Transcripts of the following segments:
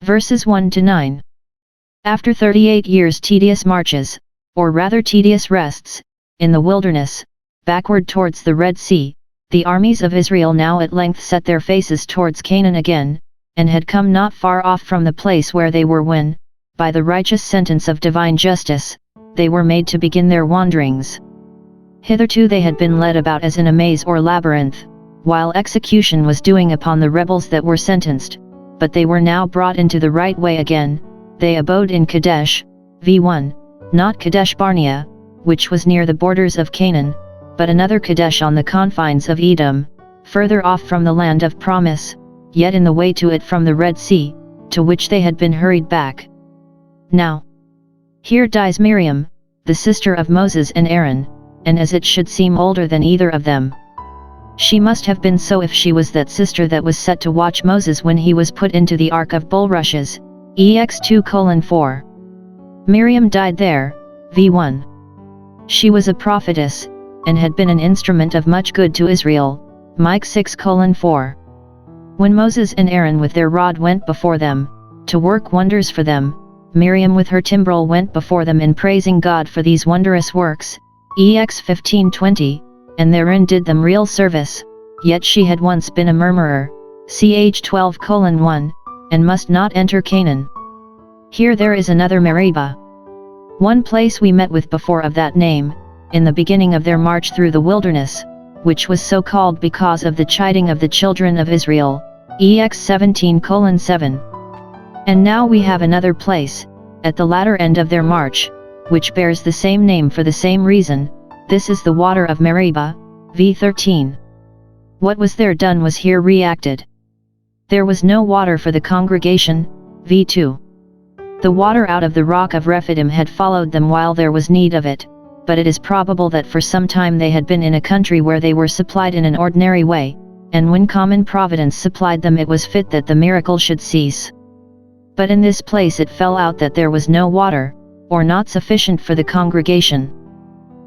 Verses 1 to 9. After 38 years' tedious marches, or rather tedious rests, in the wilderness, backward towards the Red Sea, the armies of Israel now at length set their faces towards Canaan again, and had come not far off from the place where they were when, by the righteous sentence of divine justice, they were made to begin their wanderings. Hitherto they had been led about as in a maze or labyrinth, while execution was doing upon the rebels that were sentenced, but they were now brought into the right way again. They abode in Kadesh, v1, not Kadesh Barnea, which was near the borders of Canaan, but another Kadesh on the confines of Edom, further off from the land of promise, yet in the way to it from the Red Sea, to which they had been hurried back. Now, here dies Miriam, the sister of Moses and Aaron, and as it should seem older than either of them. She must have been so if she was that sister that was set to watch Moses when he was put into the ark of bulrushes, ex 2:4. Miriam died there, v1. She was a prophetess, and had been an instrument of much good to Israel, Micah 6:4. When Moses and Aaron with their rod went before them, to work wonders for them, Miriam with her timbrel went before them in praising God for these wondrous works, ex 15:20, and therein did them real service, yet she had once been a murmurer, ch 12:1, and must not enter Canaan. Here there is another Meribah. One place we met with before of that name, in the beginning of their march through the wilderness, which was so called because of the chiding of the children of Israel, ex 17:7. And now we have another place, at the latter end of their march, which bears the same name for the same reason. This is the water of Meribah, v13. What was there done was here reacted. There was no water for the congregation, v2. The water out of the rock of Rephidim had followed them while there was need of it, but it is probable that for some time they had been in a country where they were supplied in an ordinary way, and when common providence supplied them it was fit that the miracle should cease. But in this place it fell out that there was no water, or not sufficient for the congregation.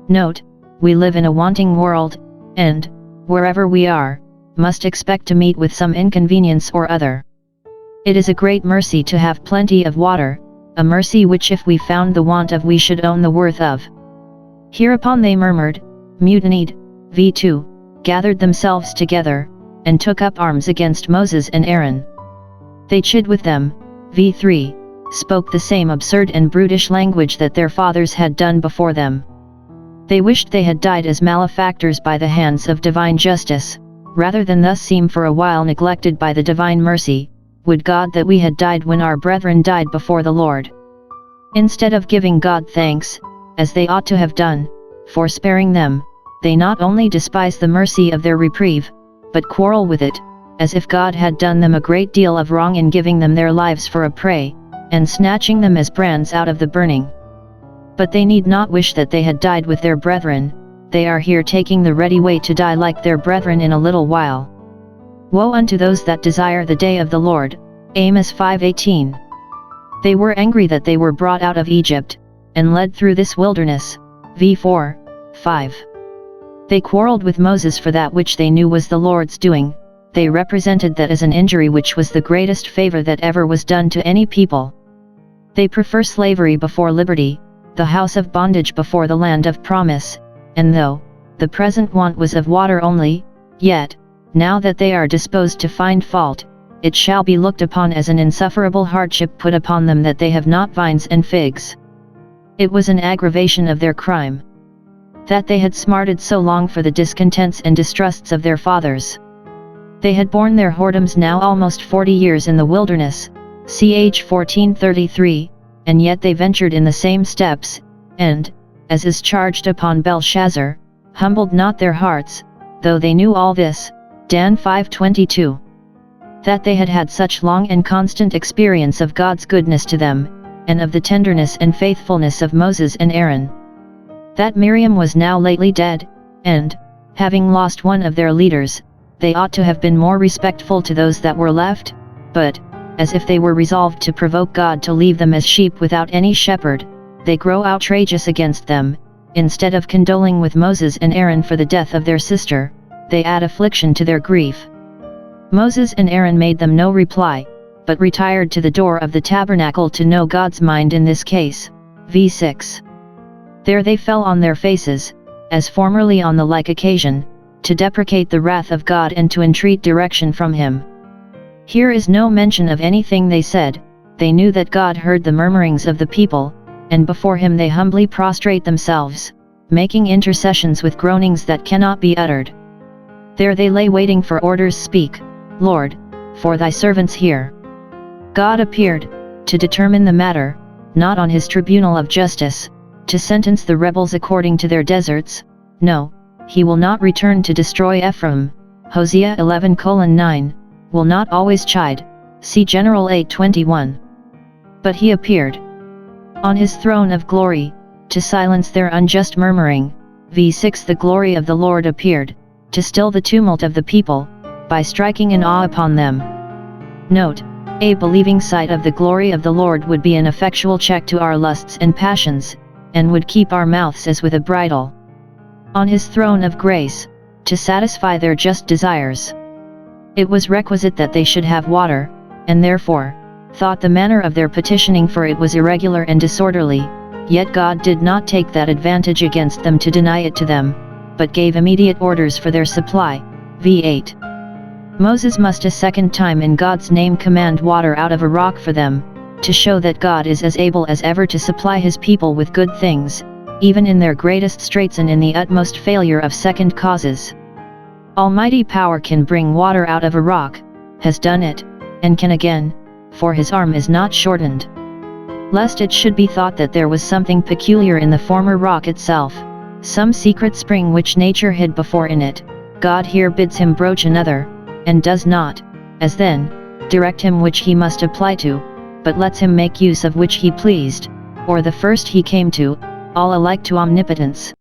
Note, we live in a wanting world, and, wherever we are, must expect to meet with some inconvenience or other. It is a great mercy to have plenty of water, a mercy which if we found the want of we should own the worth of. Hereupon they murmured, mutinied, v2, gathered themselves together, and took up arms against Moses and Aaron. They chid with them, v3, spoke the same absurd and brutish language that their fathers had done before them. They wished they had died as malefactors by the hands of divine justice, rather than thus seem for a while neglected by the divine mercy. Would God that we had died when our brethren died before the Lord. Instead of giving God thanks, as they ought to have done, for sparing them, they not only despise the mercy of their reprieve, but quarrel with it, as if God had done them a great deal of wrong in giving them their lives for a prey, and snatching them as brands out of the burning. But they need not wish that they had died with their brethren, they are here taking the ready way to die like their brethren in a little while. Woe unto those that desire the day of the Lord, Amos 5:18. They were angry that they were brought out of Egypt, and led through this wilderness, v4, 5. They quarreled with Moses for that which they knew was the Lord's doing. They represented that as an injury which was the greatest favor that ever was done to any people. They prefer slavery before liberty, the house of bondage before the land of promise, and though the present want was of water only, yet, now that they are disposed to find fault, it shall be looked upon as an insufferable hardship put upon them that they have not vines and figs. It was an aggravation of their crime, that they had smarted so long for the discontents and distrusts of their fathers. They had borne their whoredoms now almost 40 years in the wilderness, ch 14:33, and yet they ventured in the same steps, and, as is charged upon Belshazzar, humbled not their hearts, though they knew all this, Dan 5:22. That they had had such long and constant experience of God's goodness to them, and of the tenderness and faithfulness of Moses and Aaron. That Miriam was now lately dead, and, having lost one of their leaders, they ought to have been more respectful to those that were left, but, as if they were resolved to provoke God to leave them as sheep without any shepherd, they grow outrageous against them. Instead of condoling with Moses and Aaron for the death of their sister, they add affliction to their grief. Moses and Aaron made them no reply, but retired to the door of the tabernacle to know God's mind in this case. v6. There they fell on their faces, as formerly on the like occasion, to deprecate the wrath of God and to entreat direction from him. Here is no mention of anything they said. They knew that God heard the murmurings of the people, and before him they humbly prostrate themselves, making intercessions with groanings that cannot be uttered. There they lay waiting for orders. Speak, Lord, for thy servants hear. God appeared, to determine the matter, not on his tribunal of justice, to sentence the rebels according to their deserts. No, he will not return to destroy Ephraim. Hosea 11:9, will not always chide. See General 8:21. But he appeared on his throne of glory, to silence their unjust murmuring. v6. The glory of the Lord appeared, to still the tumult of the people, by striking an awe upon them. Note, a believing sight of the glory of the Lord would be an effectual check to our lusts and passions, and would keep our mouths as with a bridle. On his throne of grace, to satisfy their just desires. It was requisite that they should have water, and therefore, thought the manner of their petitioning for it was irregular and disorderly, yet God did not take that advantage against them to deny it to them, but gave immediate orders for their supply. v8. Moses must a second time in God's name command water out of a rock for them, to show that God is as able as ever to supply his people with good things, even in their greatest straits and in the utmost failure of second causes. Almighty power can bring water out of a rock, has done it, and can again, for his arm is not shortened. Lest it should be thought that there was something peculiar in the former rock itself, some secret spring which nature hid before in it, God here bids him broach another, and does not, as then, direct him which he must apply to, but lets him make use of which he pleased, or the first he came to, all alike to omnipotence.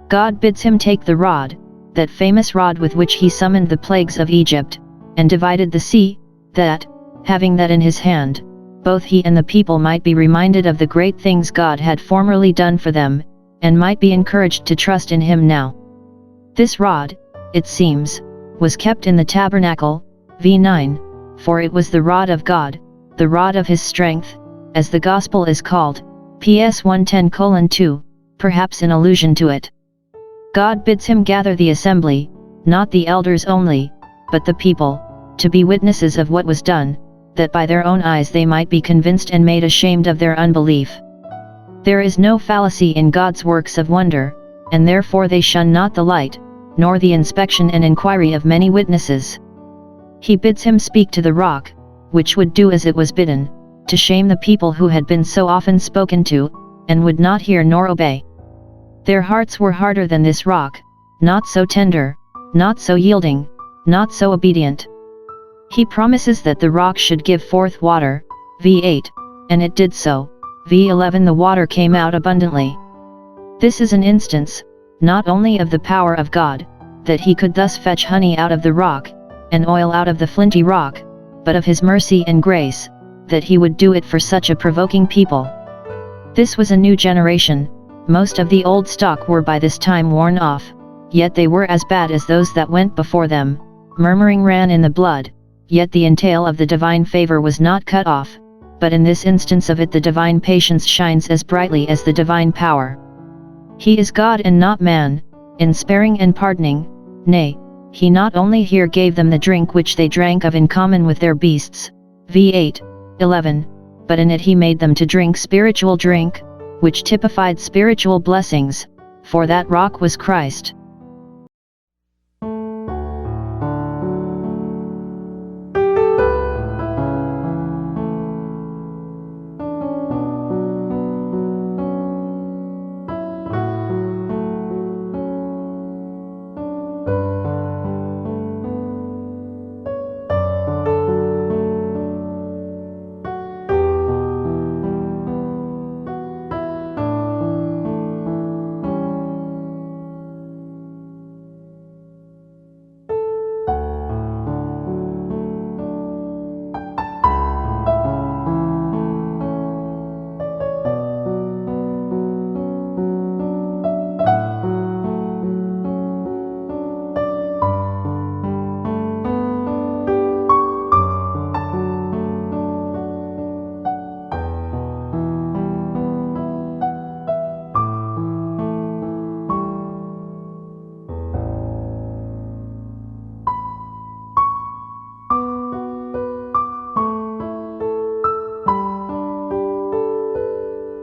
God bids him take the rod, that famous rod with which he summoned the plagues of Egypt, and divided the sea, that, having that in his hand, both he and the people might be reminded of the great things God had formerly done for them, and might be encouraged to trust in him now. This rod, it seems, was kept in the tabernacle. v9, for it was the rod of God, the rod of his strength, as the gospel is called. PS 110:2, perhaps in allusion to it. God bids him gather the assembly, not the elders only, but the people, to be witnesses of what was done, that by their own eyes they might be convinced and made ashamed of their unbelief. There is no fallacy in God's works of wonder, and therefore they shun not the light, nor the inspection and inquiry of many witnesses. He bids him speak to the rock, which would do as it was bidden, to shame the people who had been so often spoken to, and would not hear nor obey. Their hearts were harder than this rock, not so tender, not so yielding, not so obedient. He promises that the rock should give forth water. v8, and it did so. v11. The water came out abundantly. This is an instance, not only of the power of God, that he could thus fetch honey out of the rock, and oil out of the flinty rock, but of his mercy and grace, that he would do it for such a provoking people. This was a new generation. Most of the old stock were by this time worn off, yet they were as bad as those that went before them. Murmuring ran in the blood, yet the entail of the divine favor was not cut off, but in this instance of it the divine patience shines as brightly as the divine power. He is God and not man, in sparing and pardoning. Nay, he not only here gave them the drink which they drank of in common with their beasts, v8, 11, but in it he made them to drink spiritual drink, which typified spiritual blessings, for that rock was Christ.